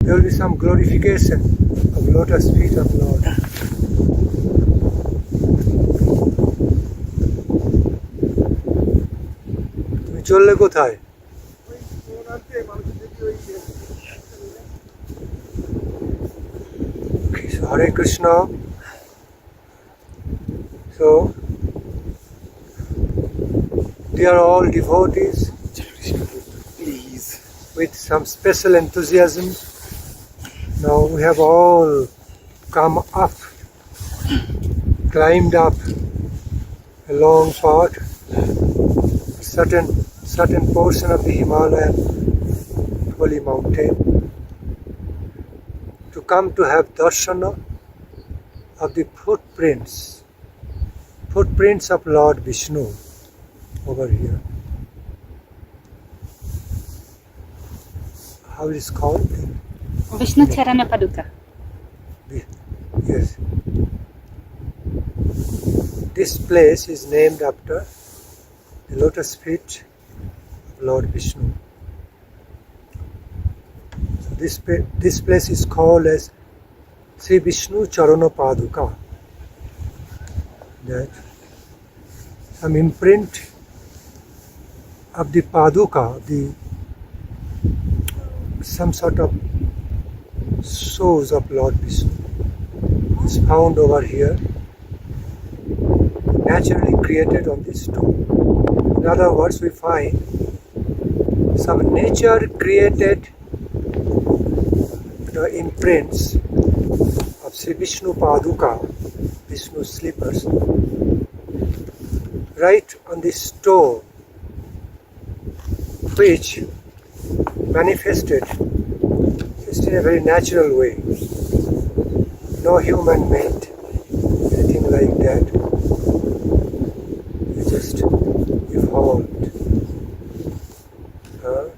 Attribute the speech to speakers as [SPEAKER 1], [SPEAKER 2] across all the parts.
[SPEAKER 1] there will be some glorification of lotus feet of Lord. তুমি চললে কোথায়? Hare Krishna. So they are all devotees with some special enthusiasm. Now we have all come up, climbed up a long path, certain portion of the Himalayan holy mountain, to come to have darshana of the footprints of Lord Vishnu over here. How it is called?
[SPEAKER 2] Vishnu Charana Paduka.
[SPEAKER 1] Yes. This place is named after the lotus feet of Lord Vishnu. So this place is called as Sri Vishnu Charana Paduka. That some imprint of the Paduka, some sort of source of Lord Vishnu is found over here, naturally created on this stone. In other words, we find some nature created imprints of Sri Vishnu Paduka, Vishnu's slippers, right on this stone, which manifested just in a very natural way. No human made anything like that. It just evolved,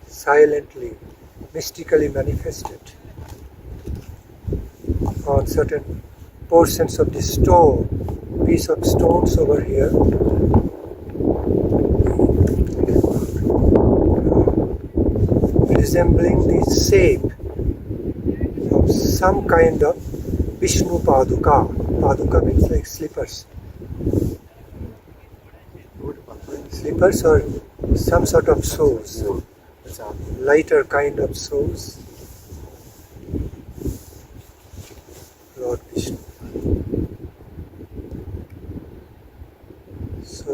[SPEAKER 1] silently, mystically manifested on certain portions of the stone, piece of stones over here. Resembling the shape of some kind of Vishnu Paduka. Paduka means like slippers. Slippers or some sort of soles, lighter kind of soles. Lord Vishnu. So,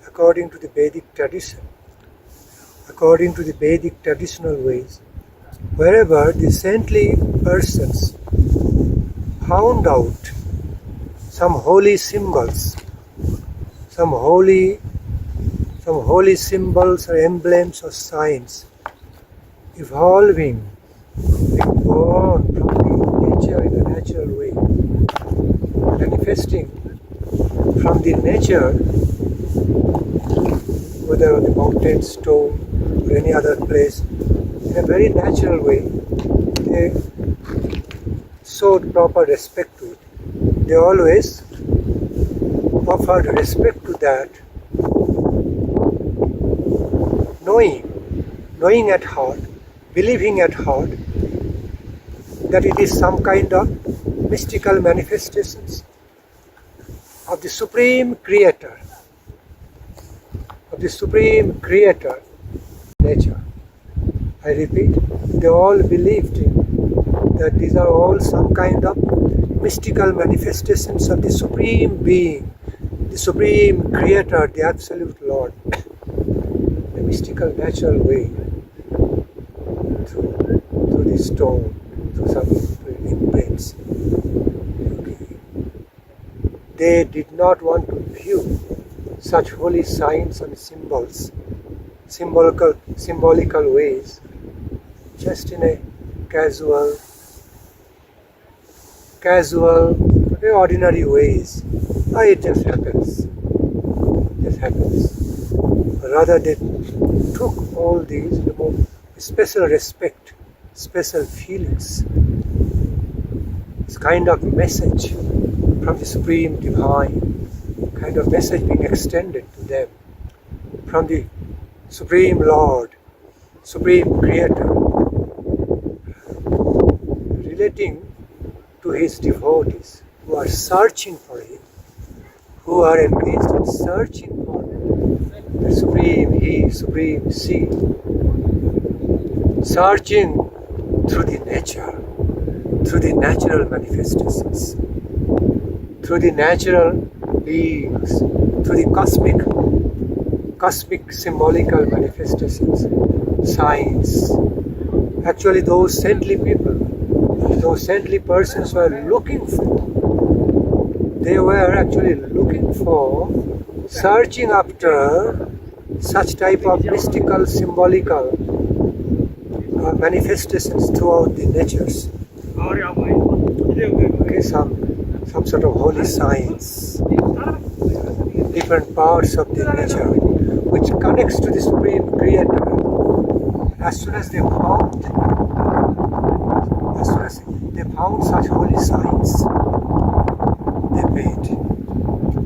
[SPEAKER 1] according to the Vedic tradition, according to the Vedic traditional ways, wherever the saintly persons found out some holy symbols, some holy symbols or emblems or signs evolving, being born from the nature in a natural way, manifesting from the nature, whether on the mountain, stone, or any other place, in a very natural way, they showed proper respect to it. They always offered respect to that, knowing at heart, believing at heart, that it is some kind of mystical manifestations of the Supreme Creator, nature. I repeat, they all believed in that these are all some kind of mystical manifestations of the Supreme Being, the Supreme Creator, the Absolute Lord, the mystical natural way, through the stone, through some imprints. Okay. They did not want to view such holy signs and symbols, symbolical ways, just in a casual, very ordinary ways. It just happens. Rather, they took all these with special respect, special feelings. It's kind of message from the Supreme Divine, kind of message being extended to them from the Supreme Lord, Supreme Creator, relating to His devotees who are searching for Him, who are engaged in searching for the Supreme He, Supreme She, searching through the nature, through the natural manifestations, through the natural beings, through the cosmic symbolical manifestations, signs. Actually, those saintly people, those saintly persons were looking for, they were actually looking for, searching after such type of mystical, symbolical manifestations throughout the natures. Okay, some sort of holy signs, different parts of the nature, which connects to the Supreme Creator. As soon as they found such holy signs,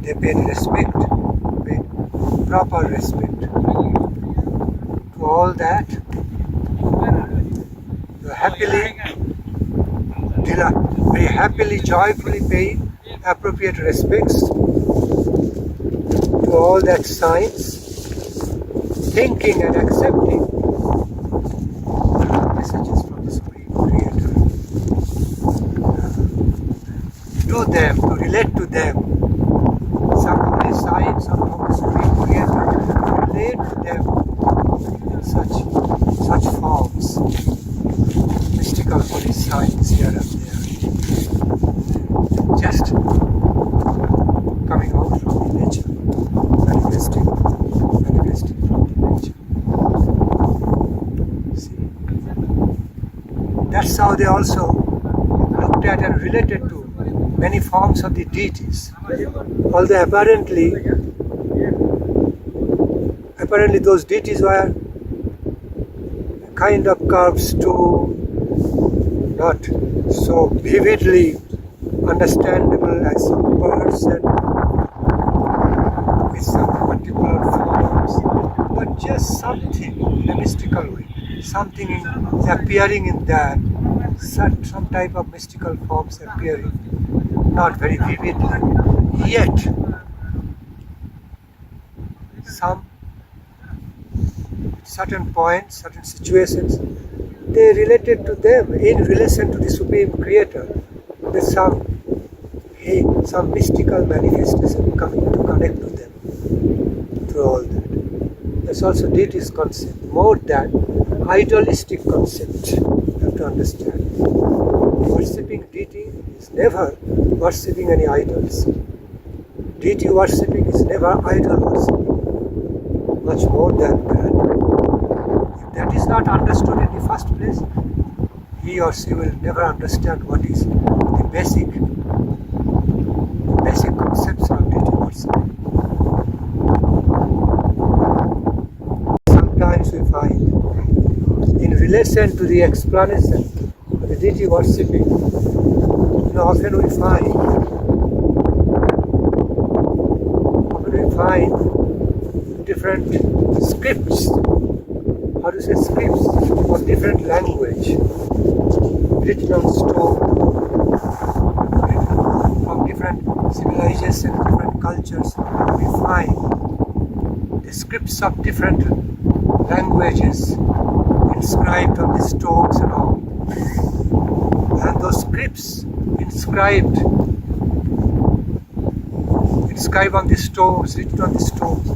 [SPEAKER 1] they paid respect, paid proper respect to all that. Very happily, joyfully pay appropriate respects to all that signs, thinking and accepting messages from the Supreme Creator. To them, to relate to them, some holy signs from the Supreme Creator, relate to them in such forms, mystical holy signs here and there, just coming out from the nature, manifesting from the nature. See, that's how they also looked at and related to many forms of the deities. Although apparently those deities were kind of carved stone, not so vividly understandable as some person with some particular forms, but just something in a mystical way, something is appearing in that, some type of mystical forms appearing, not very vividly, yet some certain points, certain situations, they related to them in relation to the Supreme Creator. There's some mystical manifestation coming to connect to them through all that. There's also deities concept, more than idealistic concept. You have to understand. Worshipping deity is never worshipping any idols. Deity worshipping is never idol worshipping. Much more than that. If that is not understood in the first place, he or she will never understand what is the basic concepts of deity worshipping. Sometimes we find, in relation to the explanation of the deity worshipping, often we find different scripts, scripts of different language, written on stone, from different civilizations, different cultures. We find the scripts of different languages inscribed on the stones and all. And those scripts inscribed on the stones, written on the stones,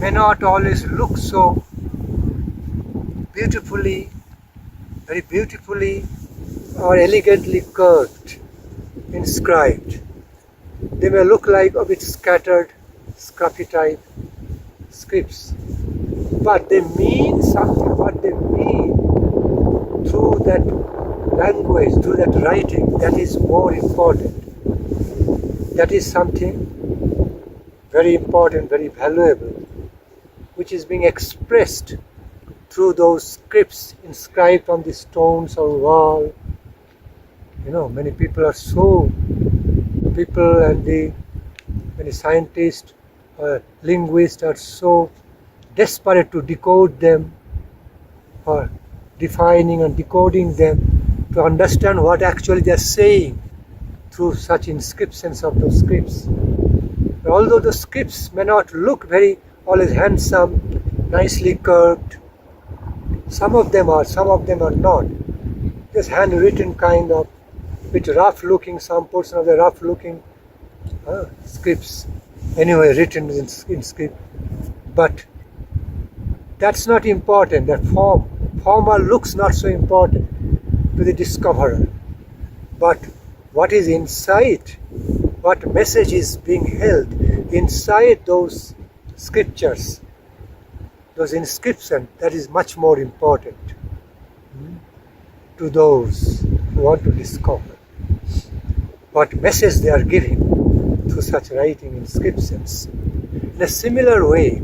[SPEAKER 1] may not always look so beautifully, very beautifully or elegantly curved, inscribed. They may look like a bit scattered, scruffy type scripts, but they mean something. What they mean through that language, through that writing, that is more important. That is something very important, very valuable, which is being expressed through those scripts inscribed on the stones or wall. Many people and many scientists or linguists are so desperate to decode them, or defining and decoding them to understand what actually they are saying through such inscriptions of those scripts. Although the scripts may not look very always handsome, nicely curved, some of them are not. Just handwritten kind of, with rough looking, some portion of the rough looking scripts, anyway written in script. But that's not important, that formal looks not so important to the discoverer. But what is inside, what message is being held inside those scriptures, those inscriptions, that is much more important to those who want to discover what message they are giving through such writing inscriptions. In a similar way,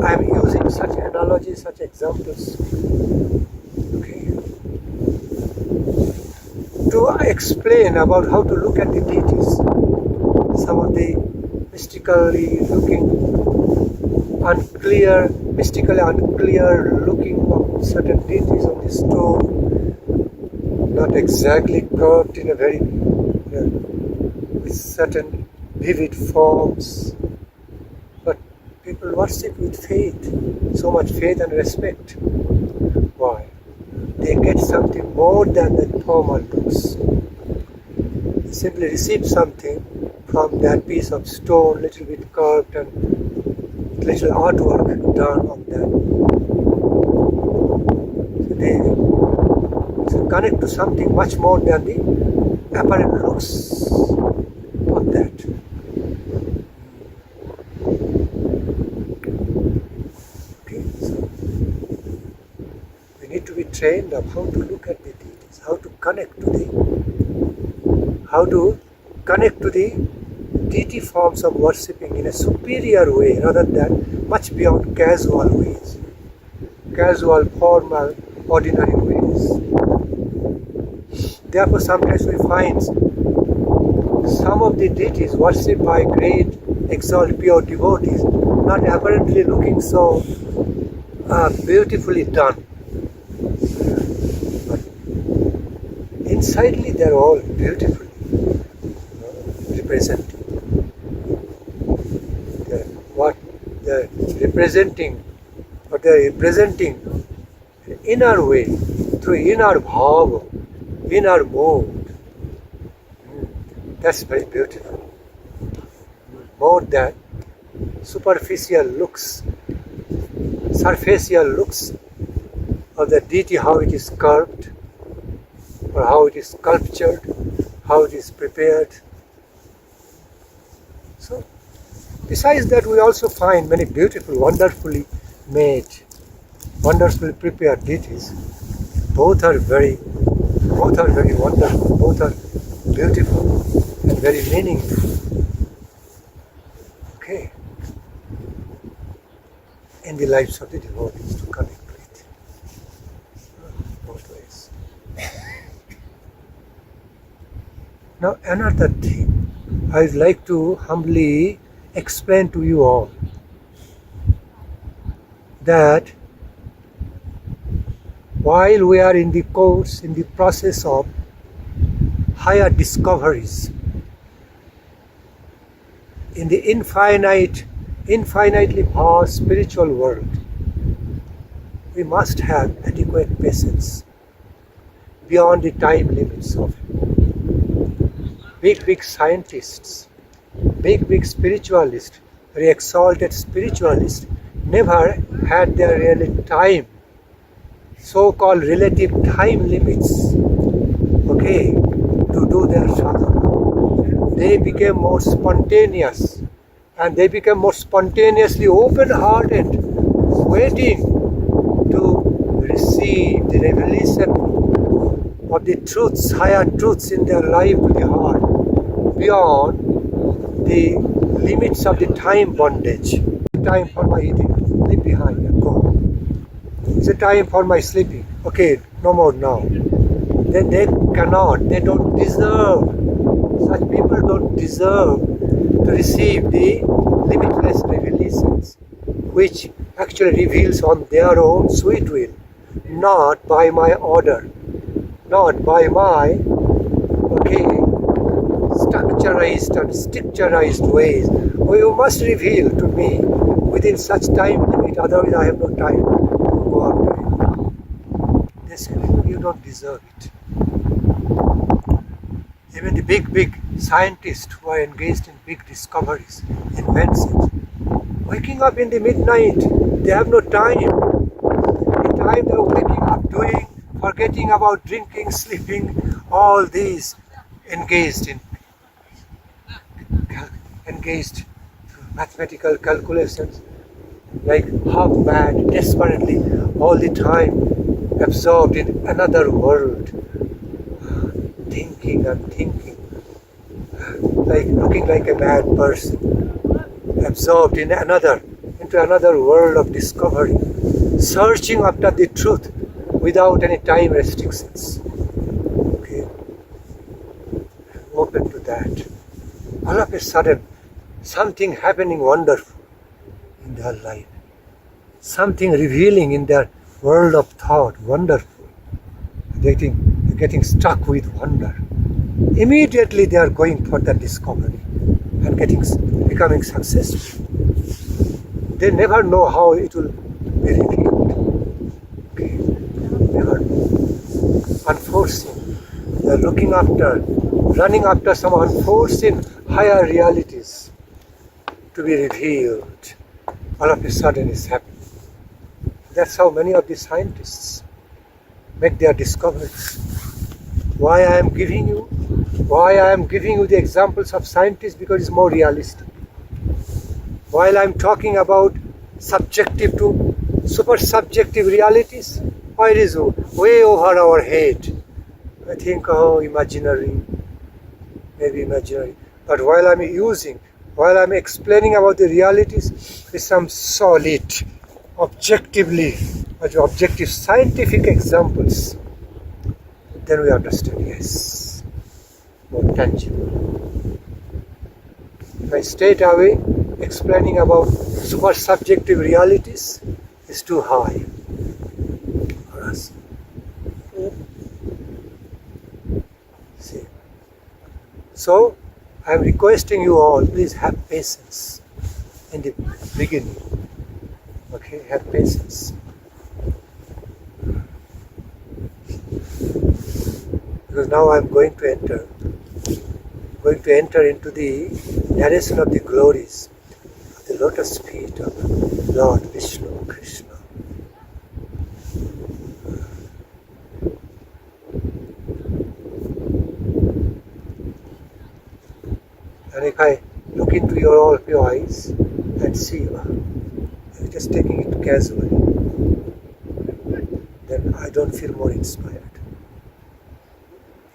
[SPEAKER 1] I am using such analogies, such examples, to explain about how to look at the deities. Some of the mystically unclear looking of certain deities on the stone, not exactly curved in a very, with certain vivid forms, but people worship with faith, so much faith and respect. Why? They get something more than the formal looks. They simply receive something from that piece of stone, little bit curved and little artwork done on that. So they connect to something much more than the apparent looks of that. Okay, so we need to be trained of how to look at the deities, how to connect to the deity forms of worshipping in a superior way rather than much beyond casual ways, casual, formal, ordinary ways. Therefore, sometimes we find some of the deities worshipped by great, exalted, pure devotees, not apparently looking so beautifully done. But insidely, they are all beautifully representing. What they're representing in inner way, through inner bhava, inner mood. That's very beautiful. More than superficial looks, surfacial looks of the deity, how it is curved, or how it is sculptured, how it is prepared. So, besides that, we also find many beautiful, wonderfully made, wonderfully prepared deities. Both are very wonderful, both are beautiful and very meaningful. Okay. In the lives of the devotees to connect with. Both ways. Now another thing I would like to humbly explain to you all, that while we are in the process of higher discoveries in the infinitely vast spiritual world, we must have adequate patience beyond the time limits of it. Big scientists, big spiritualists, very exalted spiritualists, never had their really time, so-called relative time limits, to do their sadhana. They became more spontaneous, and they became more spontaneously open-hearted, waiting to receive the revelation of the truths, higher truths in their life to the heart, beyond the limits of the time bondage. Time for my eating, leave behind and go. It's a time for my sleeping. Okay, no more now. Then they don't deserve, such people don't deserve to receive the limitless revelations which actually reveals on their own sweet will, not by my order, not by my structurized and stricturized ways. Oh, you must reveal to me within such time limit, otherwise I have no time to go after it. They say, you don't deserve it. Even the big scientists who are engaged in big discoveries, inventions, waking up in the midnight, they have no time. The time they are waking up doing, forgetting about drinking, sleeping, all these engaged mathematical calculations, like half mad, desperately, all the time absorbed in another world, thinking and thinking, like looking like a mad person, absorbed into another world of discovery, searching after the truth without any time restrictions. Okay, open to that. All of a sudden, something happening wonderful in their life, something revealing in their world of thought, wonderful. They're getting struck with wonder. Immediately they are going for that discovery and becoming successful. They never know how it will be revealed. Okay. They are unforeseen. They are running after some unforeseen higher realities to be revealed. All of a sudden it's happening. That's how many of the scientists make their discoveries. Why I am giving you the examples of scientists? Because it's more realistic. While I am talking about subjective to super subjective realities, why it is way over our head. I think, imaginary, maybe imaginary. But while I'm explaining about the realities with some solid, objective scientific examples, then we understand, yes, more tangible. If I straight away explaining about super subjective realities, is too high for us. See. So, I am requesting you all, please have patience in the beginning. Okay, have patience. Because now I am going to enter into the narration of the glories of the lotus feet of Lord Vishnu, Krishna. And if I look into all of your eyes and see, I'm just taking it casually, then I don't feel more inspired.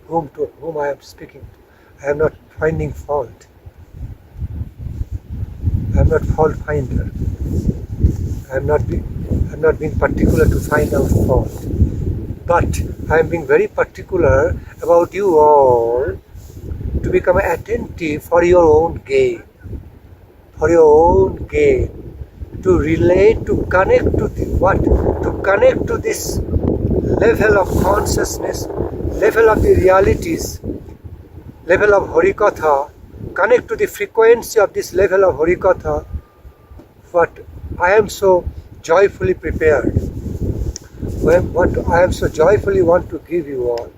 [SPEAKER 1] Whom I am speaking to, I am not finding fault. I am not fault finder. I am not being particular to find out fault. But I am being very particular about you all to become attentive for your own gain. For your own gain. To relate, to connect to to connect to this level of consciousness, level of the realities, level of Harikatha, connect to the frequency of this level of Harikatha, what I am so joyfully prepared, what I am so joyfully want to give you all.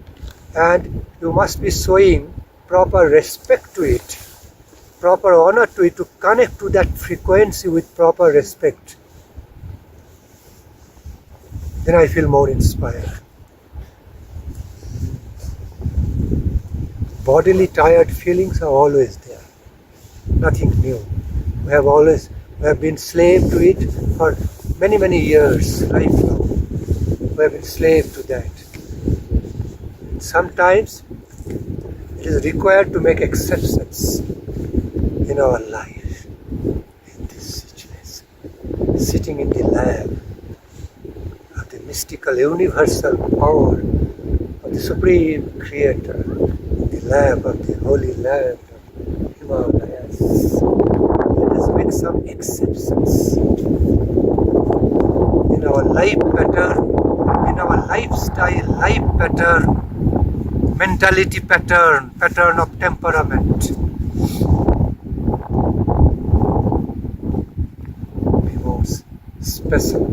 [SPEAKER 1] And you must be showing proper respect to it, proper honor to it, to connect to that frequency with proper respect. Then I feel more inspired. Bodily tired feelings are always there. Nothing new. We have been slave to it for many, many years, lifelong. We have been slave to that. Sometimes it is required to make exceptions in our life. In this situation, sitting in the lab of the mystical universal power of the Supreme Creator, the lab of the holy land of Himalayas. Let us make some exceptions. life pattern, in our lifestyle, life pattern, mentality pattern, pattern of temperament. Be more special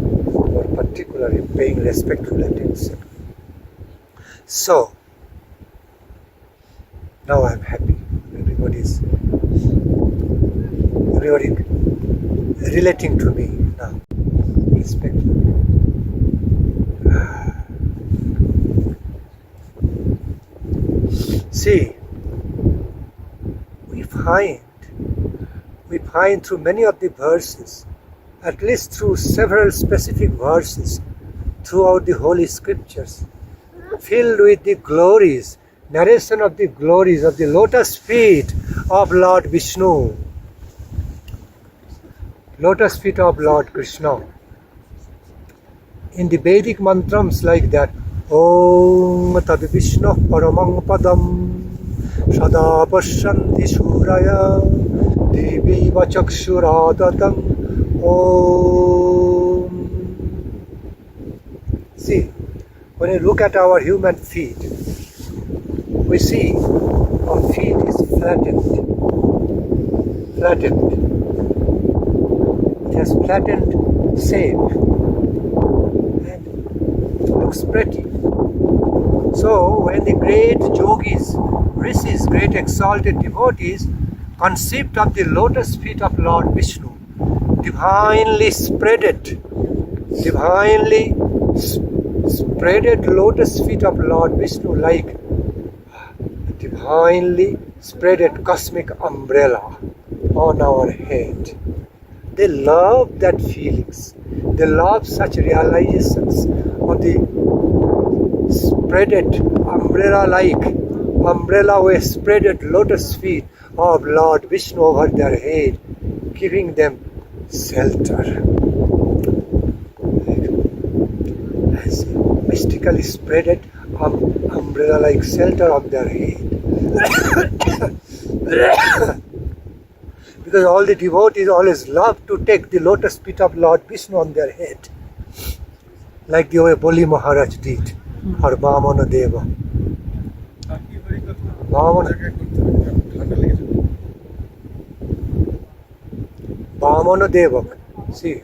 [SPEAKER 1] or particular in paying respectful attention. So, now I am happy. Everybody relating to me now. Respectful. See, we find through many of the verses, at least through several specific verses throughout the Holy Scriptures, filled with the glories, narration of the glories of the lotus feet of Lord Vishnu, lotus feet of Lord Krishna. In the Vedic mantrams like that, Om Tad Vishnu Paramang Padam Sada Pashanti Shuraya Devi Vachakshuradatam Om. See, when you look at our human feet, we see our feet is flattened. It has flattened shape and looks pretty. So when the great yogis, rishis, great exalted devotees conceived of the lotus feet of Lord Vishnu, divinely spreaded lotus feet of Lord Vishnu like divinely spreaded cosmic umbrella on our head. They love that feelings. They love such realizations of the spreaded umbrella way spreaded lotus feet of Lord Vishnu over their head, giving them shelter. As mystically spreaded umbrella like shelter on their head. Because all the devotees always love to take the lotus feet of Lord Vishnu on their head, like the way Bali Maharaj did, or Vamana Deva. Vamana Deva, see,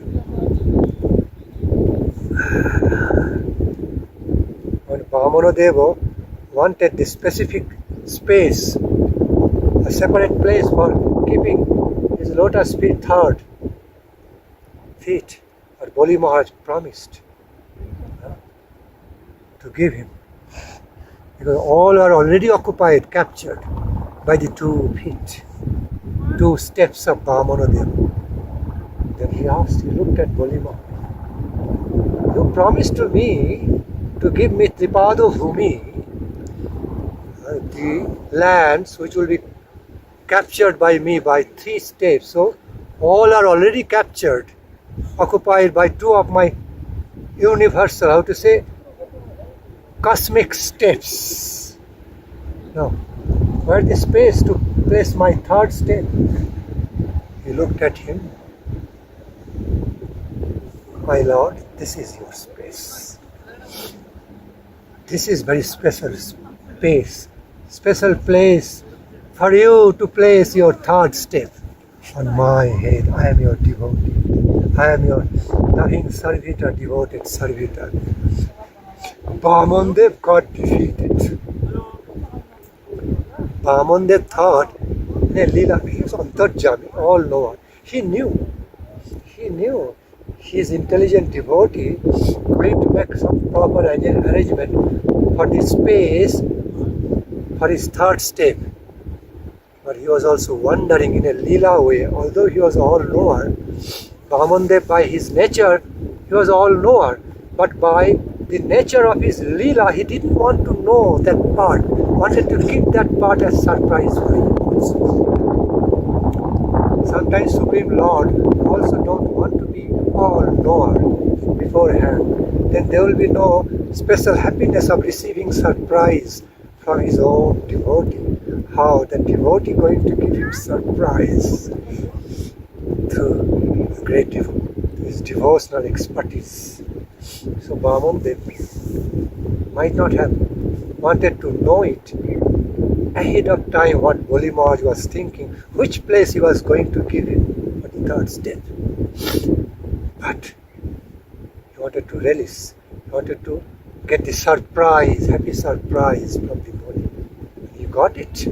[SPEAKER 1] when Vamana Deva wanted the specific space, a separate place for keeping his lotus feet, or Bali Maharaj promised to give him, because all are already occupied, captured by the 2 feet, 2 steps of Vamana Deva. Then he looked at Bali Maharaj, you promised to me to give me Tripado Bhumi, the lands which will be captured by me by 3 steps. So all are already captured, occupied by 2 of my universal, cosmic steps. Now, where the space to place my 3rd step? He looked at him. My Lord, this is your space. This is very special space, special place for you to place your 3rd step on my head. I am your devotee. I am your loving servitor, devoted servitor. Vamandev got defeated. Vamandev thought, he was Antarjami, all knower. He knew his intelligent devotee going to make some proper arrangement for the space for his 3rd step. But he was also wandering in a lila way, although he was all knower. Vamandev, by his nature, he was all knower, but by the nature of his lila, he didn't want to know that part, wanted to keep that part as surprise for him. Sometimes Supreme Lord also don't want to be all knower beforehand. Then there will be no special happiness of receiving surprise from his own devotee. How the devotee going to give him surprise through great his devotional expertise. So Bhaman might not have wanted to know it ahead of time what Boli Maharaj was thinking, which place he was going to give it for the third step. But he wanted to relish, he wanted to get the surprise, happy surprise from the Boli. And he got it.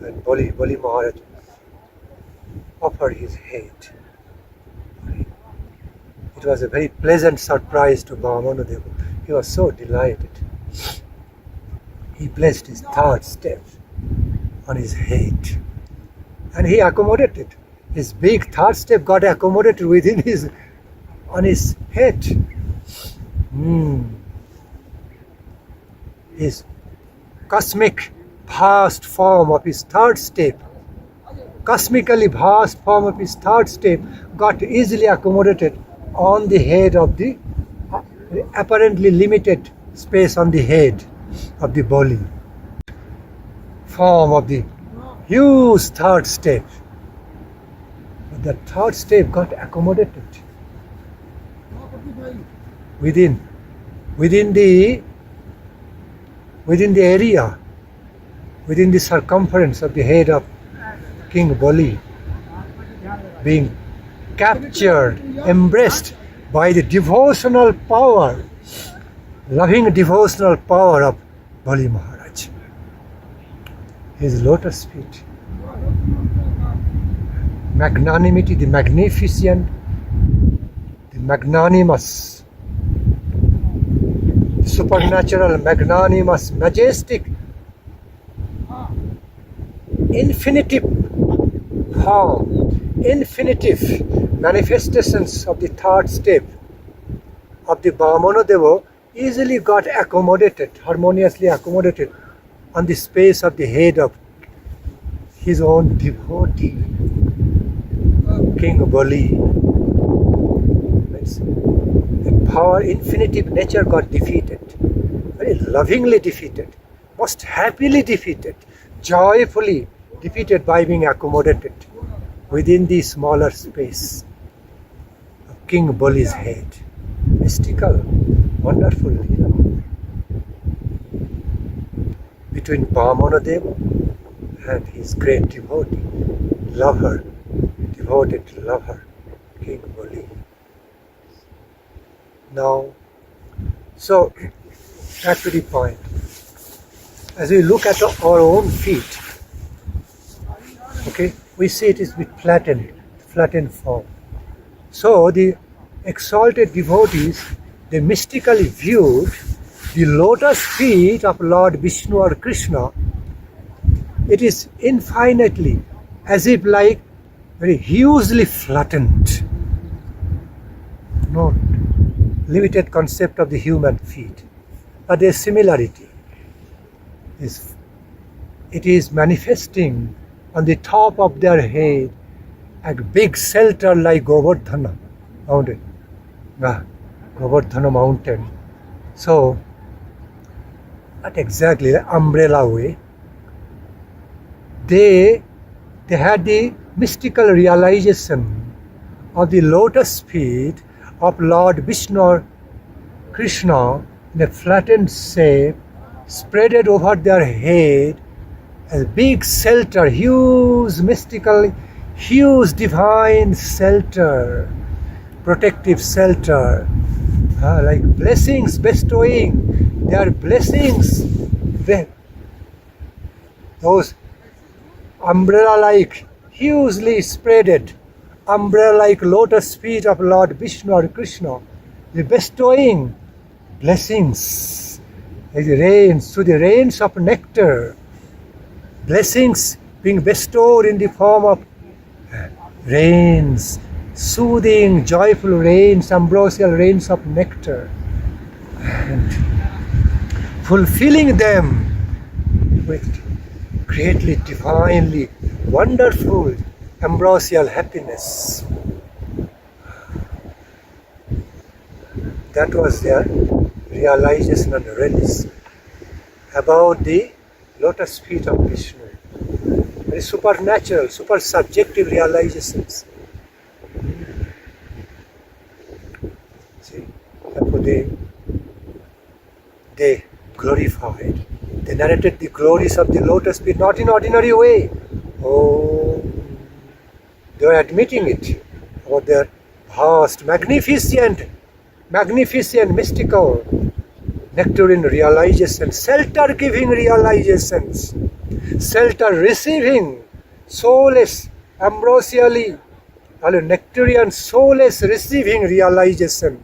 [SPEAKER 1] And Boli Maharaj offered his head. It was a very pleasant surprise to Bhamanadeva. He was so delighted. He placed his third step on his head. And he accommodated. His big third step got accommodated on his head. His cosmic vast form of his third step, cosmically vast form of his third step got easily accommodated on the head of the apparently limited space on the head of the Boli. Form of the huge third step. But the third step got accommodated within the area, within the circumference of the head of King Boli, being captured, embraced by the devotional power, loving devotional power of Boli Maharaj. His lotus feet, magnanimity, the magnificent, the magnanimous, supernatural, magnanimous, majestic, infinitive form, infinitive manifestations of the third step of the Bhamanadeva easily got accommodated, harmoniously accommodated on the space of the head of his own devotee, King Bali. The power, infinitive nature got defeated, very lovingly defeated, most happily defeated, joyfully defeated by being accommodated within the smaller space of King Bali's head. Mystical, wonderful, between Bhamanadeva and his great devotee, lover, devoted lover, King Bali. Now, so back to the point. As we look at our own feet, okay, we see it is with flattened form. So the exalted devotees, they mystically viewed the lotus feet of Lord Vishnu or Krishna. It is infinitely, as if like very hugely flattened. Not limited concept of the human feet, but their similarity it is manifesting on the top of their head a big shelter like Govardhana mountain. Govardhana mountain. So, not exactly the umbrella way. They had the mystical realization of the lotus feet of Lord Vishnu or Krishna in a flattened shape, spreaded over their head as a big shelter, huge mystical, huge divine shelter, protective shelter, like blessings bestowing their blessings. Those umbrella-like, hugely spreaded, umbrella-like lotus feet of Lord Vishnu or Krishna, the bestowing blessings, like the rains, through the rains of nectar, blessings being bestowed in the form of rains, soothing, joyful rains, ambrosial rains of nectar, and fulfilling them with greatly, divinely, wonderful, ambrosial happiness. That was their realization and relish about the lotus feet of Vishnu. Very supernatural, super subjective realizations. See, therefore they glorified. They narrated the glories of the lotus feet, not in ordinary way. Oh, they were admitting it about their vast, magnificent, mystical, nectarine realizations, shelter-giving realizations, shelter-receiving, soulless, ambrosially, nectarian, soulless receiving realization.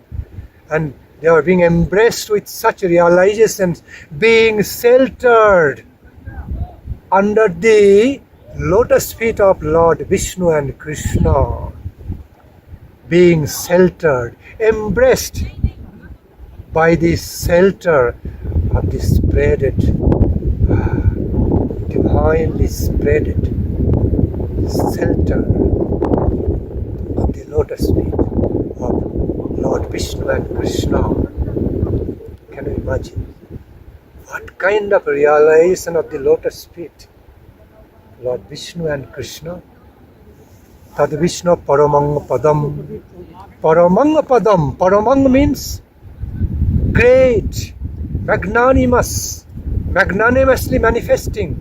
[SPEAKER 1] And they are being embraced with such realizations, being sheltered under the lotus feet of Lord Vishnu and Krishna. Being sheltered, embraced by the shelter of the spreaded, divinely spreaded shelter of the lotus feet of Lord Vishnu and Krishna. Can you imagine? What kind of realization of the lotus feet? Lord Vishnu and Krishna. Tad Vishnu Paramang Padam. Paramang Padam. Paramang means great, magnanimous, magnanimously manifesting,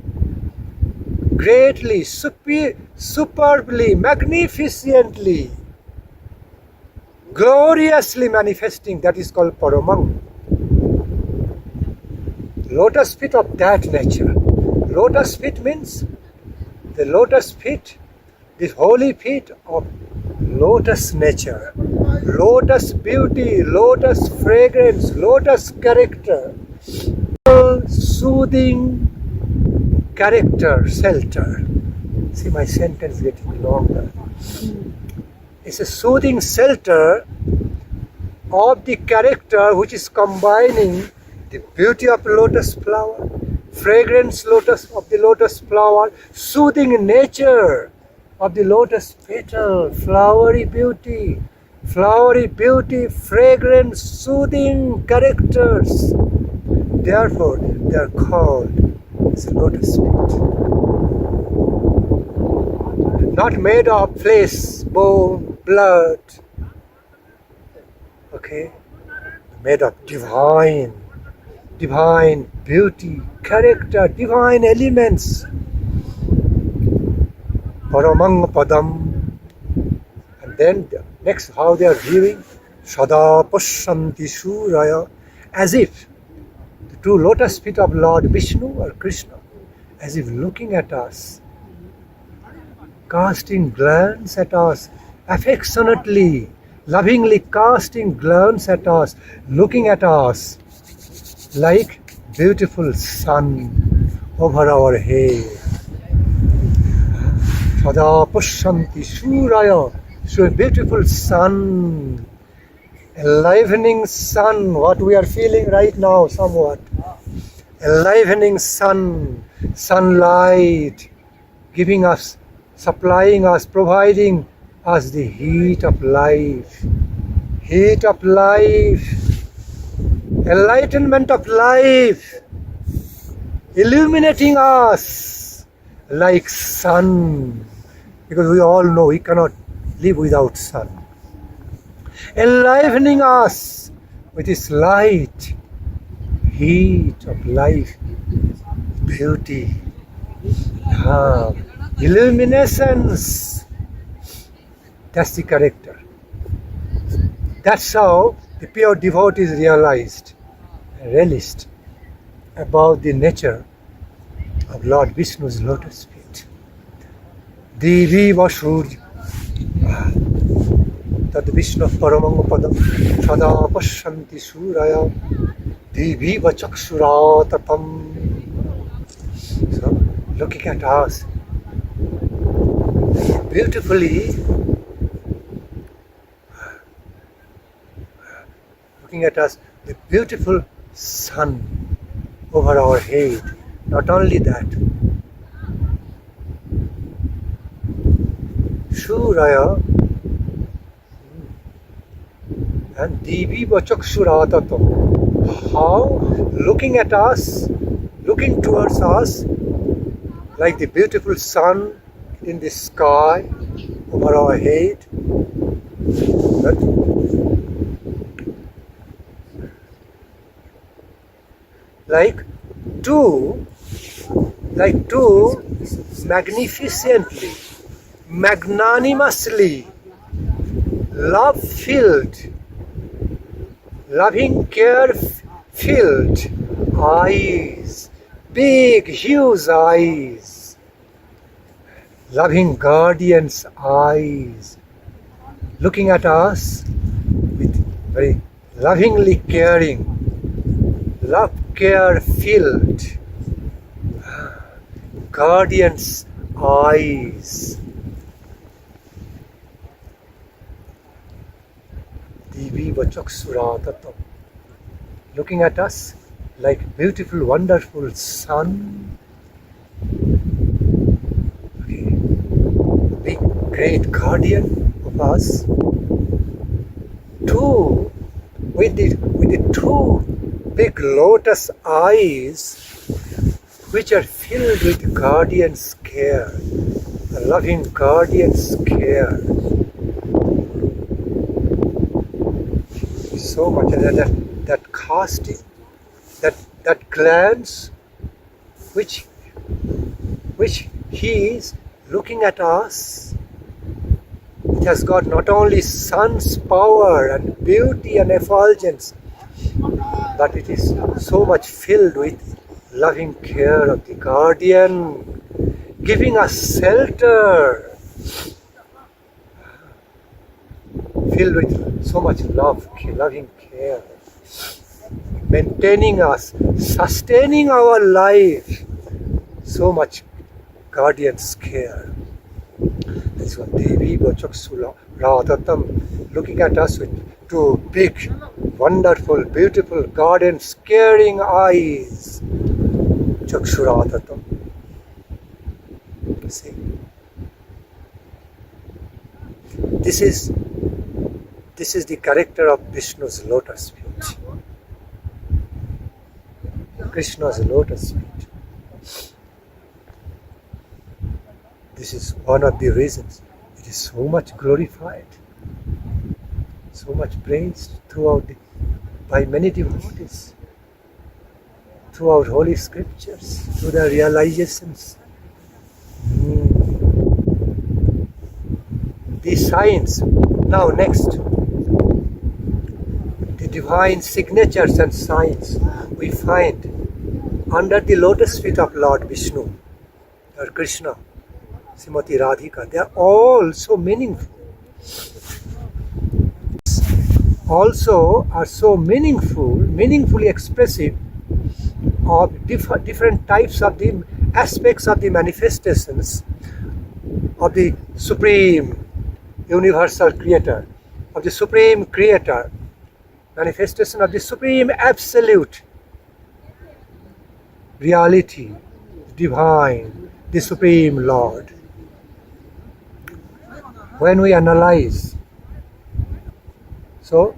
[SPEAKER 1] greatly, superbly, magnificently, gloriously manifesting. That is called Paramang. Lotus feet of that nature. Lotus feet means the lotus feet, the holy feet of lotus nature, lotus beauty, lotus fragrance, lotus character, soothing character, shelter. See, my sentence getting longer. It's a soothing shelter of the character which is combining the beauty of lotus flower, fragrance of the lotus flower, soothing nature of the lotus petal, flowery beauty, fragrance, soothing characters. Therefore, they are called as lotus feet. Not made of flesh, bone, blood. Okay? Made of divine beauty, character, divine elements. Paramang Padam. And then next, how they are viewing Sada Pashanti Suraya, as if the two lotus feet of Lord Vishnu or Krishna, as if looking at us, casting glance at us, affectionately, lovingly casting glance at us, looking at us like beautiful sun over our head. Sada Pashanti Suraya, so a beautiful sun, enlivening sun, what we are feeling right now somewhat. Enlivening sun, sunlight, giving us, supplying us, providing us the heat of life, enlightenment of life, illuminating us like sun, because we all know we cannot live without sun. Enlivening us with its light, heat of life, beauty, illuminations. That's the character. That's how the pure devotees realized, realized about the nature of Lord Vishnu's lotus feet. Devi Vashurya. Tad Vishnu Paramang Padam Sada Pashanti Suraya Devi Vachakshuratatam. So, looking at us beautifully, looking at us, the beautiful sun over our head. Not only that, Shuraya and Devi Vachakshuratatam. How? Looking at us, looking towards us, like the beautiful sun in the sky over our head. But like two magnificently, magnanimously, love-filled, loving care-filled eyes, big, huge eyes, loving guardian's eyes, looking at us with very lovingly caring, love care-filled, guardian's eyes. Divi Vachaksuratatam, looking at us like beautiful, wonderful sun. Okay. Big, great guardian of us. Two, with the two big lotus eyes, which are filled with guardian's care, a loving guardian's care. So much that casting, that glance, which he is looking at us. It has got not only sun's power and beauty and effulgence, but it is so much filled with loving care of the guardian, giving us shelter, filled with so much love, loving care, maintaining us, sustaining our life, so much guardian's care. That's what Devi Vachaksula Radhatam, looking at us with two big, wonderful, beautiful, guardian's caring eyes. Chakshuradatam. See, this is the character of Vishnu's lotus feet, Krishna's lotus feet. This is one of the reasons it is so much glorified, so much praised by many devotees, throughout holy scriptures, through the realizations. The signs. Now next, the divine signatures and signs we find under the lotus feet of Lord Vishnu or Krishna, Srimati Radhika. They are all so meaningful. Also are so meaningfully expressive of different types of the aspects of the manifestations of the Supreme Universal Creator, of the Supreme Creator, manifestation of the Supreme Absolute Reality, Divine, the Supreme Lord. When we analyze, so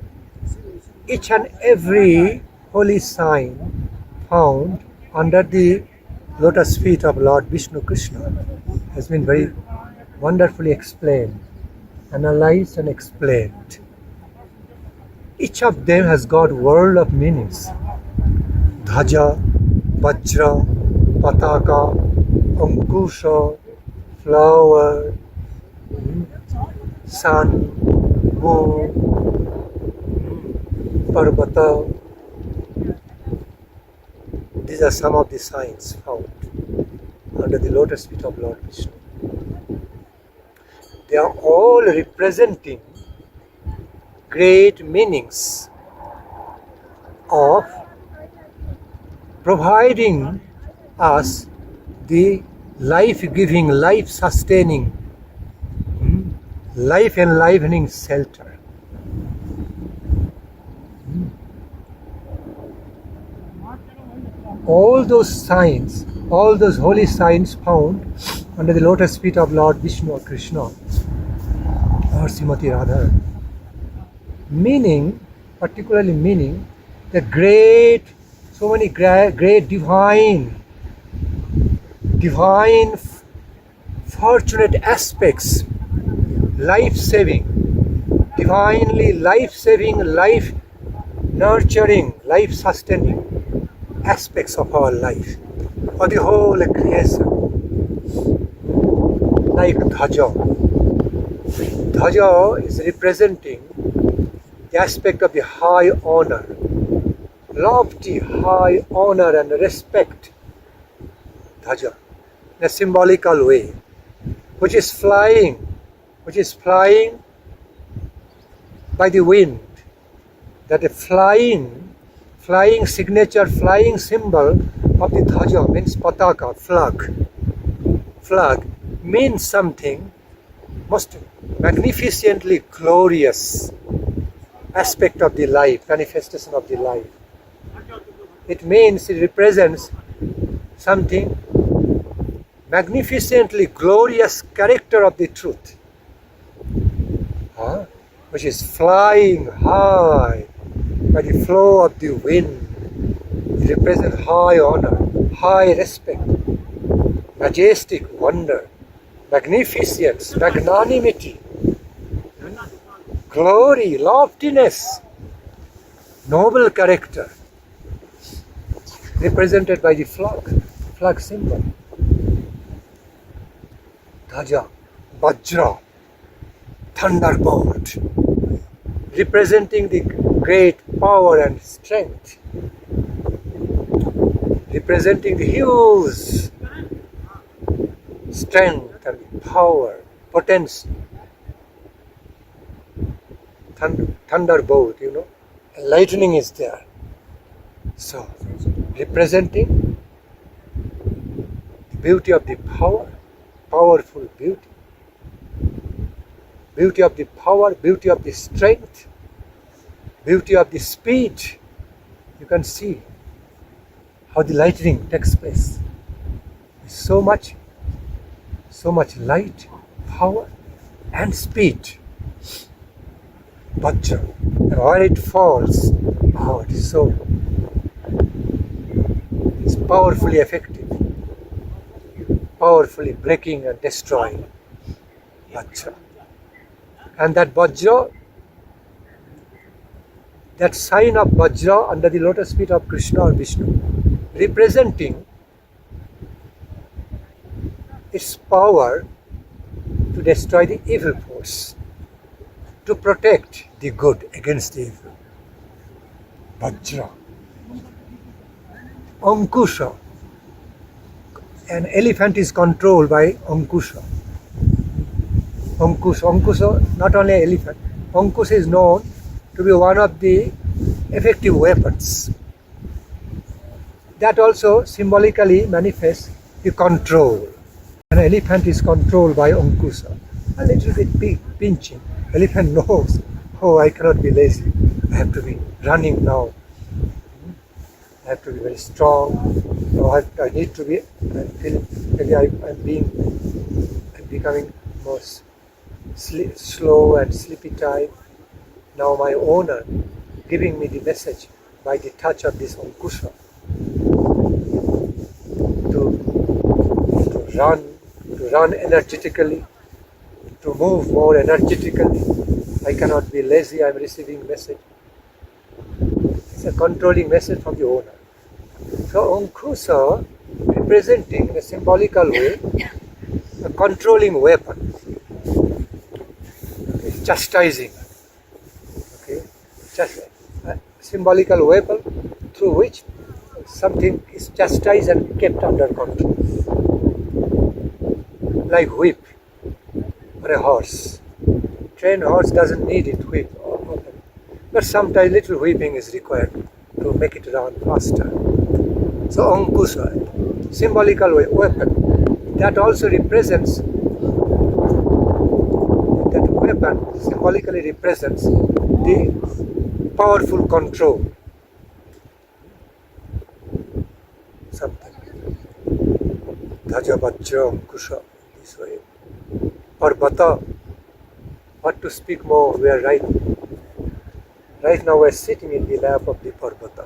[SPEAKER 1] each and every holy sign found under the lotus feet of Lord Vishnu Krishna has been very wonderfully explained, analyzed and explained. Each of them has got world of meanings. Dhaja, Vajra, Pataka, Ankusha, flower, sun, moon, Parvata. These are some of the signs found under the lotus feet of Lord Vishnu. They are all representing great meanings of providing us the life-giving, life-sustaining, life-enlivening shelter. All those signs, all those holy signs found under the lotus feet of Lord Vishnu or Krishna or Srimati Radha, particularly meaning the so many great divine fortunate aspects, life-saving, divinely life-saving, life-nurturing, life-sustaining aspects of our life, or the whole creation, like Dhaja. Dhaja is representing the aspect of the high honor, lofty high honor and respect. Dhaja, in a symbolical way, which is flying by the wind. That a flying signature, flying symbol of the Dhaja means Paduka, flag means something most magnificently glorious aspect of the life, manifestation of the life. It means, it represents something magnificently glorious character of the truth, which is flying high by the flow of the wind. It represents high honor, high respect, majestic wonder, magnificence, magnanimity, glory, loftiness, noble character, represented by the flag symbol. Dhaja, Vajra, thunderbolt, representing the great power and strength, representing the huge strength and power, potency. Thunderbolt, lightning is there. So, representing the beauty of the power, powerful beauty. Beauty of the power, beauty of the strength, beauty of the speed. You can see how the lightning takes place. So much light, power, and speed. Vajra, and where it falls, it is it's powerfully effective, powerfully breaking and destroying. Vajra. And that Vajra, that sign of Vajra under the lotus feet of Krishna or Vishnu, representing its power to destroy the evil force, to protect the good against the evil. Vajra. Ankusha. An elephant is controlled by Ankusha. Ankusha, not only elephant. Ankusha is known to be one of the effective weapons. That also symbolically manifests the control. An elephant is controlled by Ankusha. A little bit pinching. Elephant knows, I cannot be lazy. I have to be running now. I have to be very strong. I need to be. I feel maybe I'm becoming more slow and sleepy type. Now my owner giving me the message by the touch of this Ankusha to run energetically, to move more energetically. I cannot be lazy. I'm receiving message. It's a controlling message from the owner. So Ankusha representing in a symbolical way a controlling weapon, chastising. Just a symbolical weapon through which something is chastised and kept under control. Like whip or a horse. Trained horse doesn't need it whip often, but sometimes little whipping is required to make it run faster. So Ankusha, symbolical weapon, that also represents, that weapon symbolically represents the powerful control. Something. Dhaja Vajra Ankusha, this way. Parvata, what to speak more, we are right now we are sitting in the lap of the Parvata.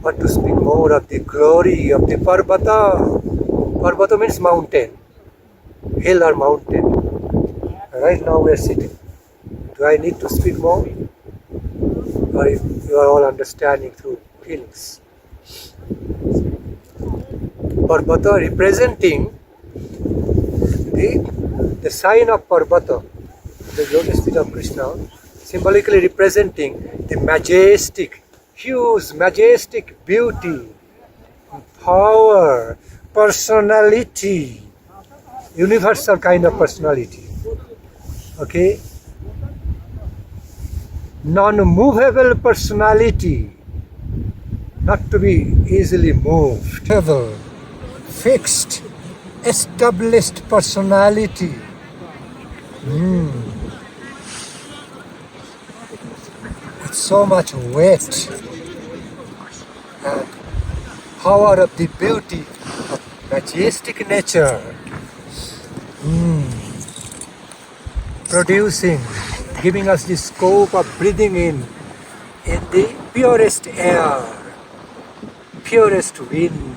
[SPEAKER 1] What to speak more of the glory of the Parvata. Parvata means mountain, hill or mountain. Right now we are sitting. Do I need to speak more? Or you are all understanding through feelings? Parvata representing the sign of Parvata, the lotus feet of Krishna, symbolically representing the majestic, huge, majestic beauty, power, personality, universal kind of personality. Okay? Non-movable personality, not to be easily moved. Fixed, established personality. With so much weight and power of the beauty of majestic nature, producing, giving us the scope of breathing in the purest air, purest wind,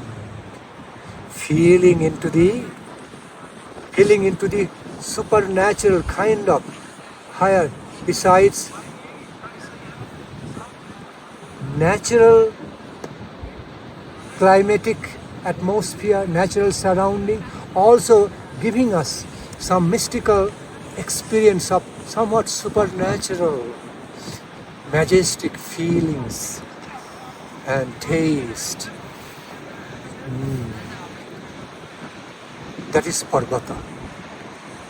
[SPEAKER 1] feeling into the supernatural kind of higher, besides natural climatic atmosphere, natural surrounding, also giving us some mystical experience of somewhat supernatural, majestic feelings and taste. That is Parvata.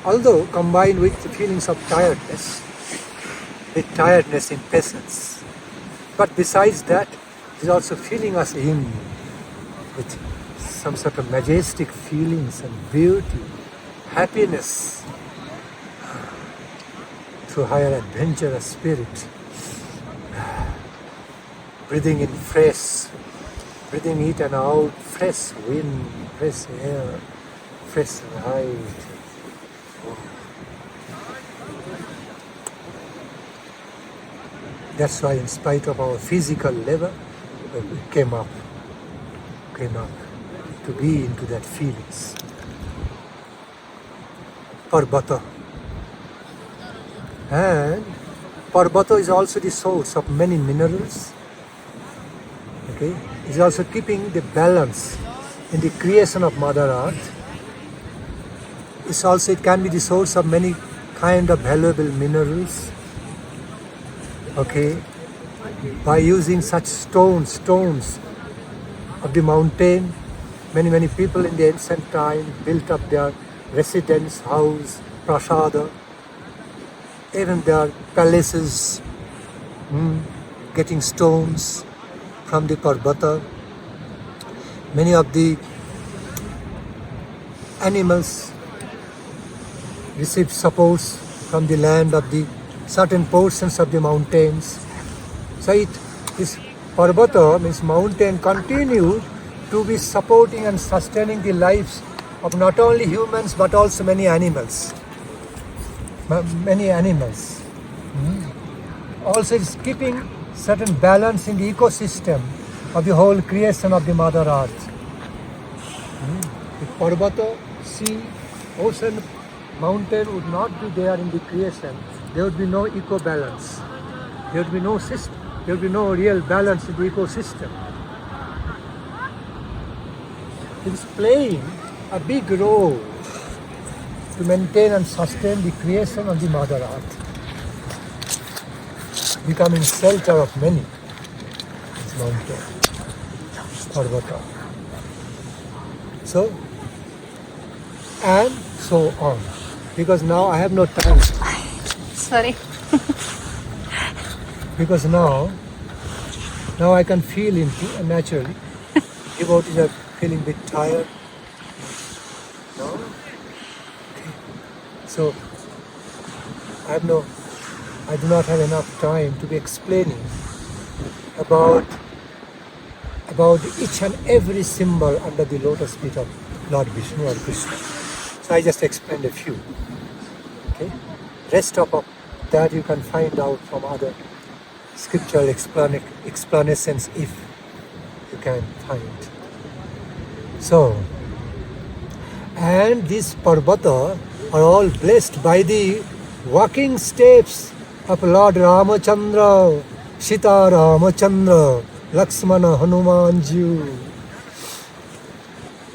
[SPEAKER 1] Although combined with the feelings of tiredness, in patience. But besides that, it is also filling us in with some sort of majestic feelings and beauty, happiness, through higher adventurous spirit. Breathing in fresh, breathing it and out, fresh wind, fresh air, fresh light. That's why, in spite of our physical level, we came up to be into that feelings. Parvata. And Parvata is also the source of many minerals. Okay? It's also keeping the balance in the creation of Mother Earth. It can be the source of many kind of valuable minerals. Okay, by using such stones of the mountain, many people in the ancient time built up their residence, house, prasada, even their palaces, getting stones from the Parvata. Many of the animals receive supports from the land of the certain portions of the mountains. So this Parvata, means mountain, continued to be supporting and sustaining the lives of not only humans but also many animals. Also, it's keeping certain balance in the ecosystem of the whole creation of the Mother Earth. If Parvata, sea, ocean, mountain would not be there in the creation, there would be no eco-balance. There would be no system. There would be no real balance in the ecosystem. It is playing a big role to maintain and sustain the creation of the Mother Earth, becoming shelter of many. This mountain, Parvata. So, and so on. Because now I have no time.
[SPEAKER 2] Sorry.
[SPEAKER 1] Because now I can feel into naturally. Devotees are feeling a bit tired. No? Okay. So I do not have enough time to be explaining about each and every symbol under the lotus feet of Lord Vishnu or Krishna. So I just explained a few. Okay? Rest of that you can find out from other scriptural explanations if you can find. So, and these Parvata are all blessed by the walking steps of Lord Ramachandra, Sita Ramachandra, Lakshmana, Hanumanji.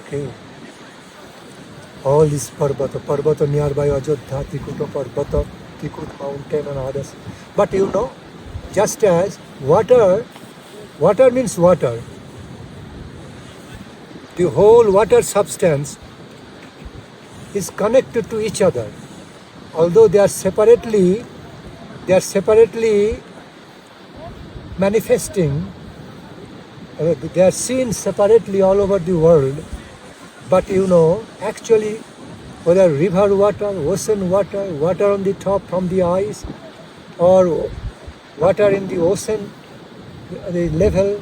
[SPEAKER 1] Okay. All these Parvata nearby Ajodhya, Trikuta Parvata, Trikut mountain and others. But you know, just as water means water. The whole water substance is connected to each other. Although they are separately manifesting, they are seen separately all over the world. But you know, actually, whether river water, ocean water, water on the top from the ice, or water in the ocean, the level,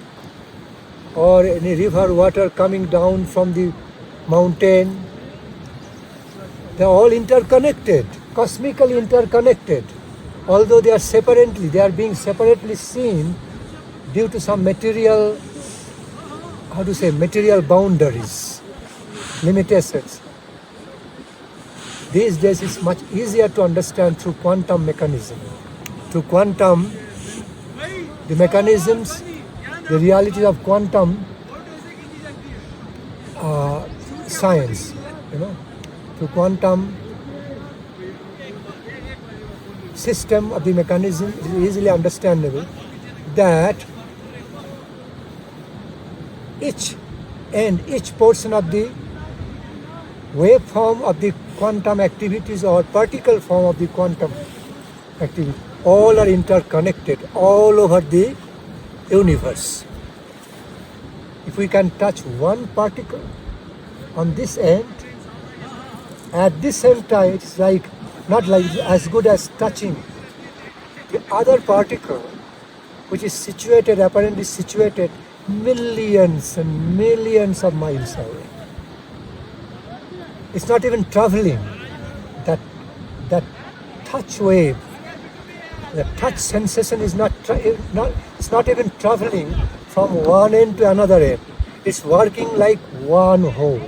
[SPEAKER 1] or any river water coming down from the mountain, they are all interconnected, cosmically interconnected. Although they are being separately seen due to some material boundaries, limitations. These days it's much easier to understand through quantum mechanism. Through quantum, the mechanisms, the realities of quantum science, through quantum system of the mechanism is easily understandable that each portion of the waveform of the quantum activities or particle form of the quantum activity, all are interconnected all over the universe. If we can touch one particle on this end, at this same time it's not as good as touching the other particle, which is apparently situated millions and millions of miles away. It's not even traveling. That touch wave, the touch sensation is it's not even traveling from one end to another end. It's working like one whole.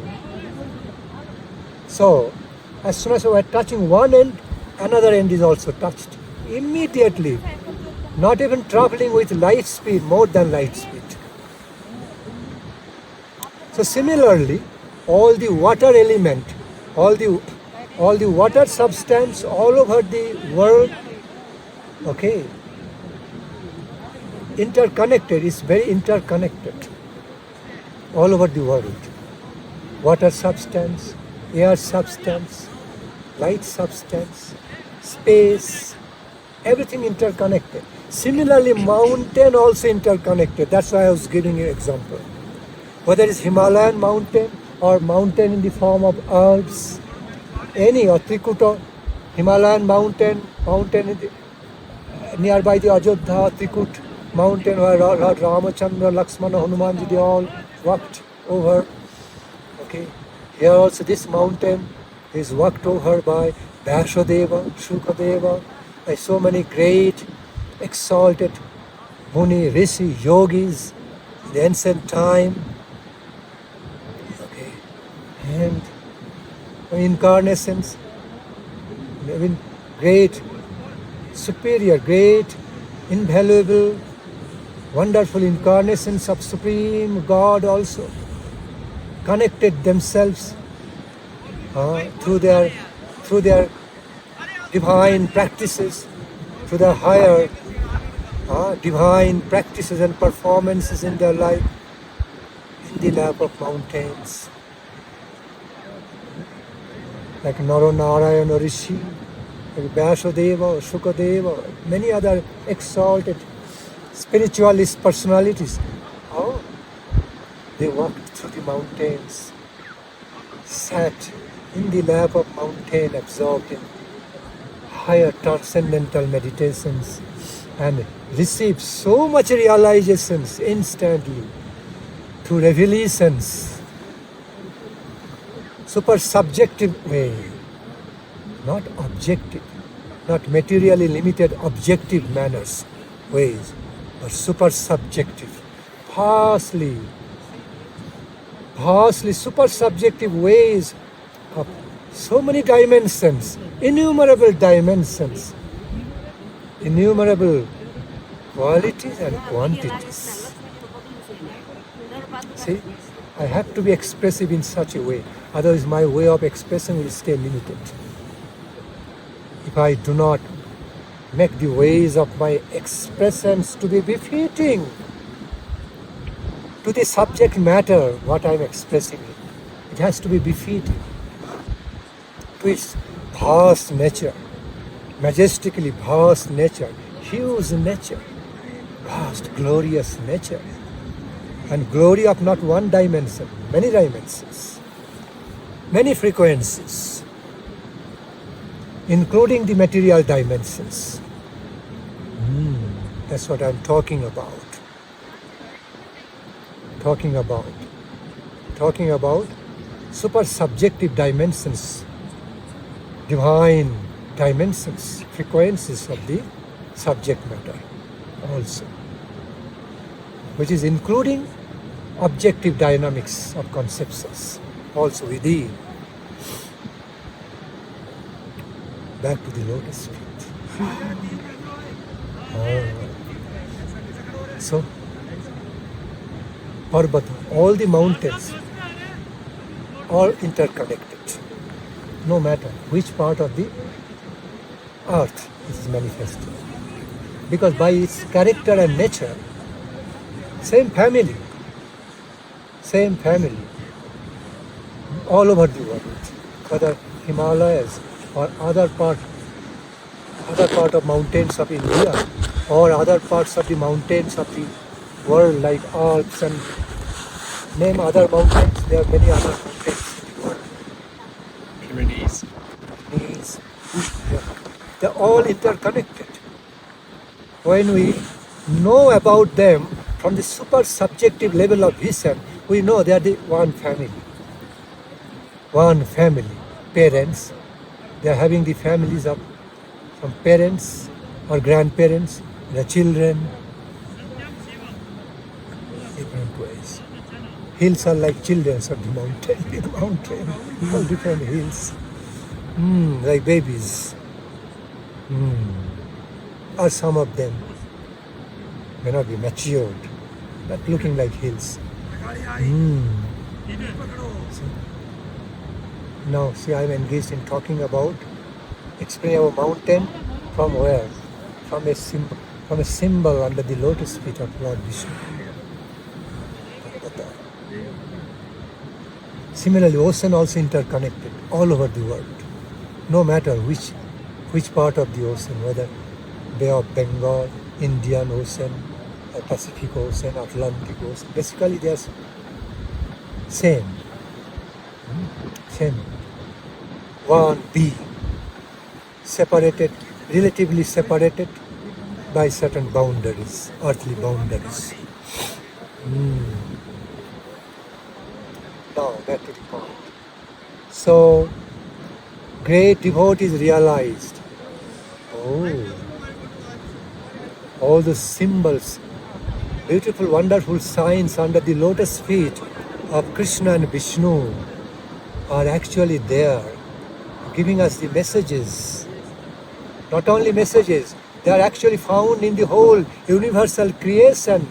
[SPEAKER 1] So, as soon as we are touching one end, another end is also touched. Immediately, not even traveling with light speed, more than light speed. So similarly, all the water element, all the water substance all over the world, interconnected, is very interconnected all over the world. Water substance, air substance, light substance, space, everything interconnected. Similarly, mountain also interconnected. That's why I was giving you an example. Whether it's Himalayan mountain or mountain in the form of Alps, any or Trikuta, Himalayan mountain nearby the Ajodhya, Trikut mountain where Lord Ramachandra, Lakshmana, Hanumanji, they all walked over. Here also this mountain is walked over by Vyasadeva, Shukadeva, by so many great exalted Muni, Rishi, Yogis in the ancient time. And incarnations, even great, superior, great, invaluable, wonderful incarnations of Supreme God also connected themselves through their divine practices, through their higher divine practices and performances in their life in the lap of mountains. Like Naranarayana Rishi, like Vyasadeva, Shukadeva, many other exalted spiritualist personalities. They walked through the mountains, sat in the lap of mountain, absorbed in higher transcendental meditations, and received so much realizations instantly through revelations. Super subjective way, not objective, not materially limited objective manners, ways, but super subjective, vastly super subjective ways of so many dimensions, innumerable dimensions, innumerable qualities and quantities. See, I have to be expressive in such a way. Otherwise my way of expression will stay limited. If I do not make the ways of my expressions to be befitting to the subject matter, what I am expressing, it has to be befitting to its vast nature, majestically vast nature, huge nature, vast, glorious nature, and glory of not one dimension, many dimensions, many frequencies, including the material dimensions. That's what I'm talking about. Talking about super subjective dimensions, divine dimensions, frequencies of the subject matter also, which is including objective dynamics of conceptions also within. Back to the lotus feet. So, Parvata, all the mountains, all interconnected, no matter which part of the earth it is manifested. Because by its character and nature, same family, all over the world, whether Himalayas or other part of mountains of India or other parts of the mountains of the world like Alps and name other mountains, there are many other mountains in the world.
[SPEAKER 3] Pyrenees.
[SPEAKER 1] They're all interconnected. When we know about them from the super subjective level of vision, we know they are the one family. One family. Parents, they are having the families of some parents or grandparents, their children, different ways. Hills are like children of the mountain, all different hills, like babies. Or some of them may not be matured, but looking like hills. Now, see, I am engaged in talking about explaining our mountain from where? From a symbol under the lotus feet of Lord Vishnu. Similarly, ocean also interconnected all over the world. No matter which part of the ocean, whether Bay of Bengal, Indian Ocean, Pacific Ocean, Atlantic Ocean, basically they are same. One being, separated, relatively separated by certain boundaries, earthly boundaries. Now, back to the point. So, great devotees realized, all the symbols, beautiful, wonderful signs under the lotus feet of Krishna and Vishnu are actually there, giving us the messages. Not only messages, they are actually found in the whole universal creation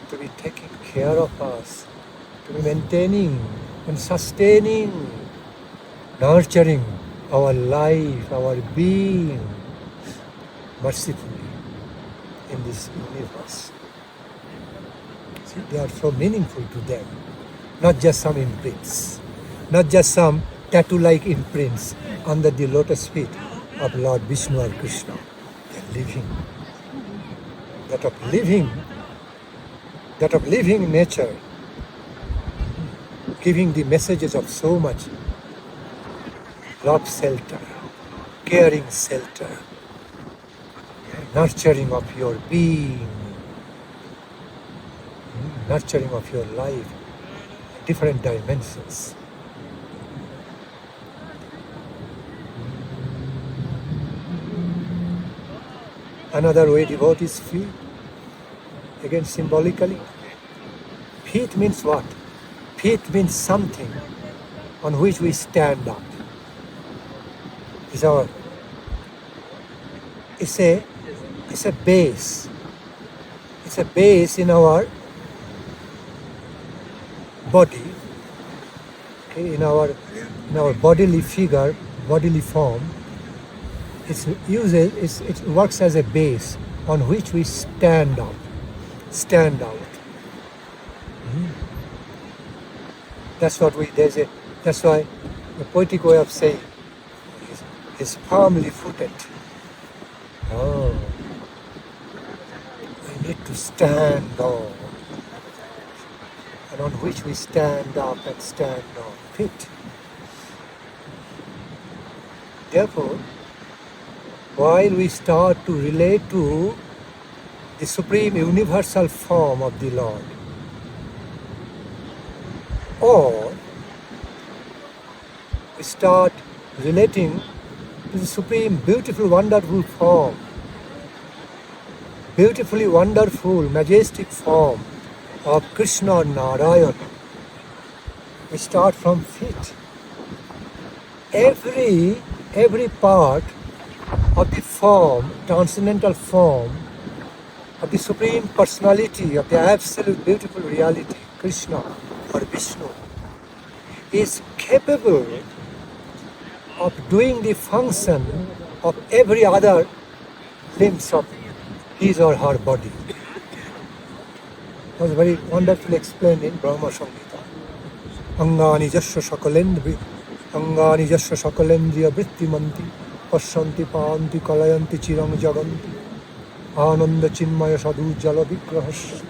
[SPEAKER 1] to be taking care of us, to be maintaining and sustaining, nurturing our life, our being, mercifully in this universe. See, they are so meaningful to them, not just some imprints, not just some tattoo-like imprints under the lotus feet of Lord Vishnu or Krishna. They are living. That of living nature, giving the messages of so much love shelter, caring shelter, nurturing of your being, nurturing of your life, different dimensions. Another way devotees feel, again symbolically, feet means what? Feet means something on which we stand up. It's a base. It's a base in our body, okay, in our bodily figure, bodily form, it works as a base on which we stand out. That's why the poetic way of saying is firmly footed. Oh, we need to stand on, and on which we stand up and stand on, fit. Therefore, while we start to relate to the supreme universal form of the Lord, or we start relating to the supreme beautiful wonderful form, beautifully wonderful majestic form of Krishna or Narayana, we start from feet. Every part of the form, transcendental form of the Supreme Personality of the Absolute Beautiful Reality, Krishna or Vishnu, is capable of doing the function of every other limbs of his or her body. It was very wonderfully explained in Brahma Samhita. Angani jasya sakalendriya vrittimanti pasyanti paanti kalayanti chirang jaganti ananda chinmaya sadhu jala vigrahas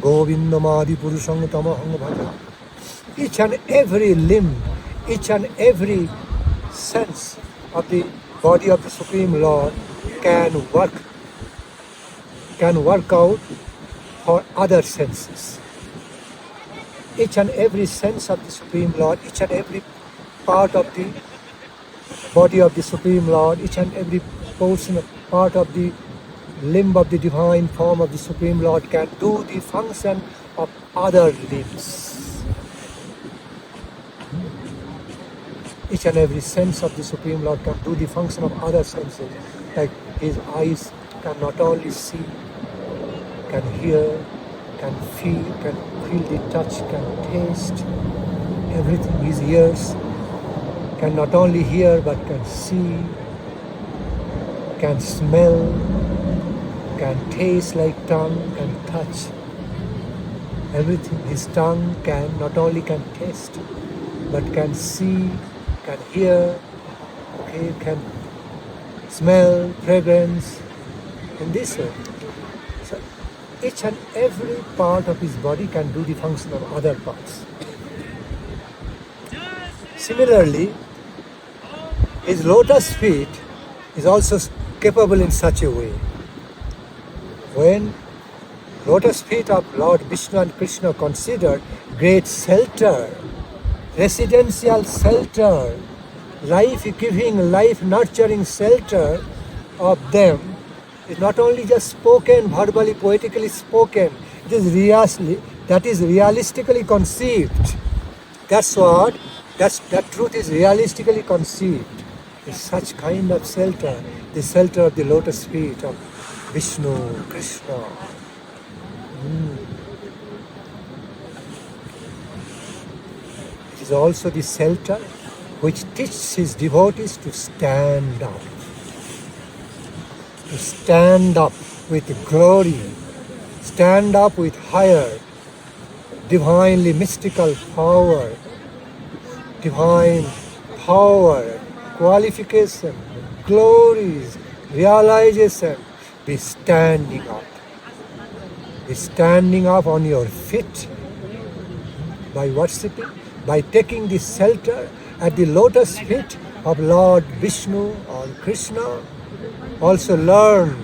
[SPEAKER 1] govindamadi purushang tamahang bhaja. Each and every limb, each and every sense of the body of the Supreme Lord can work out for other senses. Each and every sense of the Supreme Lord, each and every part of the body of the Supreme Lord, each and every part of the limb of the divine form of the Supreme Lord can do the function of other limbs. Each and every sense of the Supreme Lord can do the function of other senses. Like his eyes can not only see, can hear, can feel the touch, can taste, everything. His ears can not only hear but can see, can smell, can taste like tongue, can touch. Everything. His tongue can not only can taste but can see, can hear, okay, can smell, fragrance, in this way. So each and every part of his body can do the function of other parts. Similarly, his lotus feet is also capable in such a way. When lotus feet of Lord Vishnu and Krishna considered great shelter, residential shelter, life-giving, life-nurturing shelter of them, is not only just spoken, verbally, poetically spoken, it is realistically conceived. That truth is realistically conceived. It's such kind of shelter, the shelter of the lotus feet of Vishnu, Krishna. It is also the shelter which teaches his devotees to stand up. To stand up with glory, stand up with higher, divinely mystical power, divine power, qualification, glories, realization. Be standing up. Be standing up on your feet by worshipping, by taking the shelter at the lotus feet of Lord Vishnu or Krishna. Also learn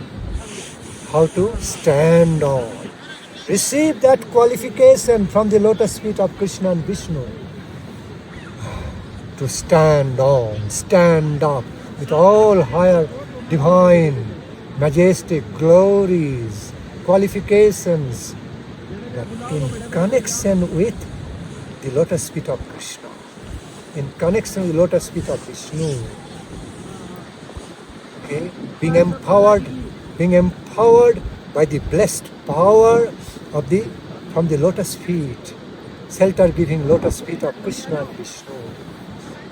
[SPEAKER 1] how to stand on. Receive that qualification from the lotus feet of Krishna and Vishnu. To stand on, stand up with all higher divine, majestic glories, qualifications, that in connection with the lotus feet of Krishna, in connection with the lotus feet of Vishnu. Okay? Being empowered by the blessed power of from the lotus feet, shelter giving lotus feet of Krishna and Vishnu,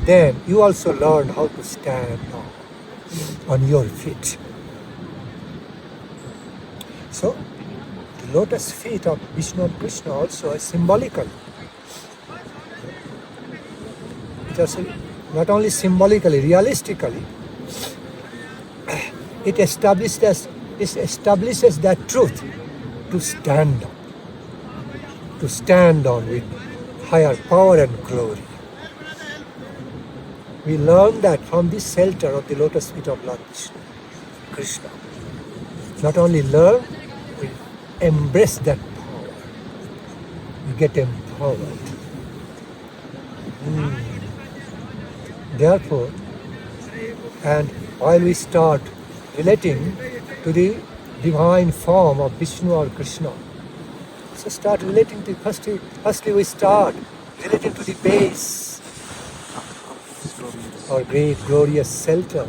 [SPEAKER 1] then you also learn how to stand on your feet. So, the lotus feet of Vishnu and Krishna also are symbolical. It also, not only symbolically, realistically, it establishes that truth to stand on with higher power and glory. We learn that from this shelter of the lotus feet of Lord Vishnu, Krishna. Not only learn, we embrace that power. We get empowered. Therefore, and while we start relating to the divine form of Vishnu or Krishna, so start relating to, firstly we start relating to the base, our great glorious shelter,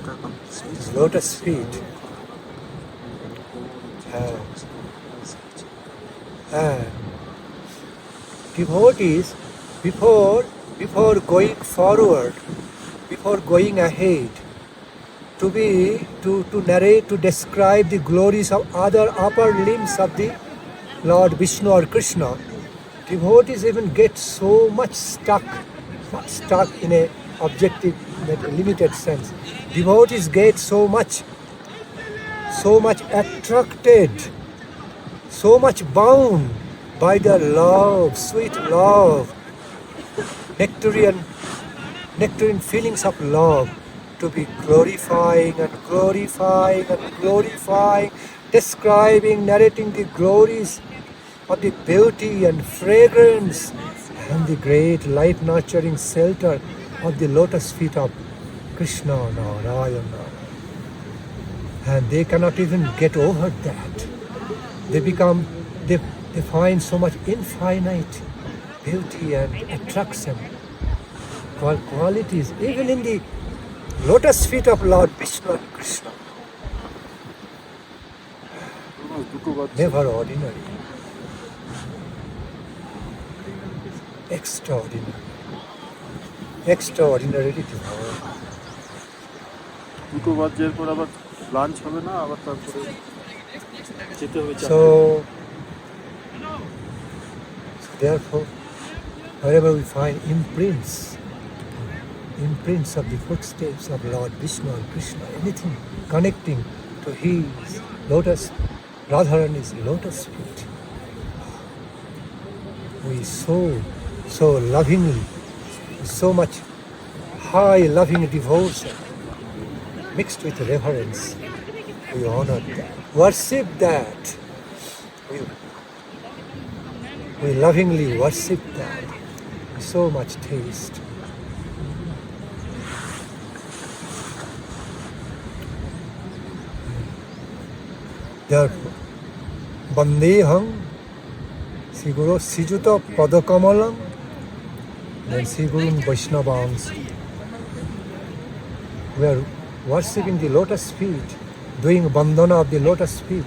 [SPEAKER 1] his lotus feet. And devotees, before going forward, before going ahead, to narrate, to describe the glories of other upper limbs of the Lord Vishnu or Krishna, devotees even get so much stuck in a objective, in a limited sense. Devotees get so much attracted, so much bound by the love, sweet love, nectarine feelings of love, to be glorifying and glorifying and glorifying, describing, narrating the glories of the beauty and fragrance and the great life-nurturing shelter of the lotus feet of Krishna, Narayana. And they cannot even get over that. They find so much infinite beauty and attraction, qualities, even in the lotus feet of Lord Vishnu and Krishna. Never ordinary. Extraordinary. Extraordinarily divine. So therefore, wherever we find imprints of the footsteps of Lord Vishnu and Krishna, anything connecting to his lotus, Radharani's lotus feet, we so lovingly, so much high loving devotion mixed with reverence, we honor that, worship that, we lovingly worship that with so much taste. Therefore, Bandeham, Sri Guru Sijuta Padakamalam, and Sri Guru Vaishnavams. We are worshipping the lotus feet, doing bandhana of the lotus feet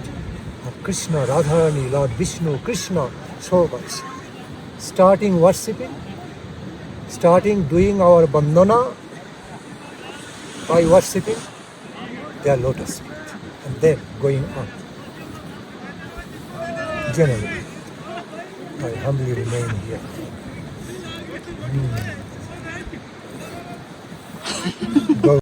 [SPEAKER 1] of Krishna, Radharani, Lord Vishnu, Krishna, so much. Starting worshipping, starting doing our bandhana by worshipping their lotus feet, and then going on. Generally, I humbly remain here. Go.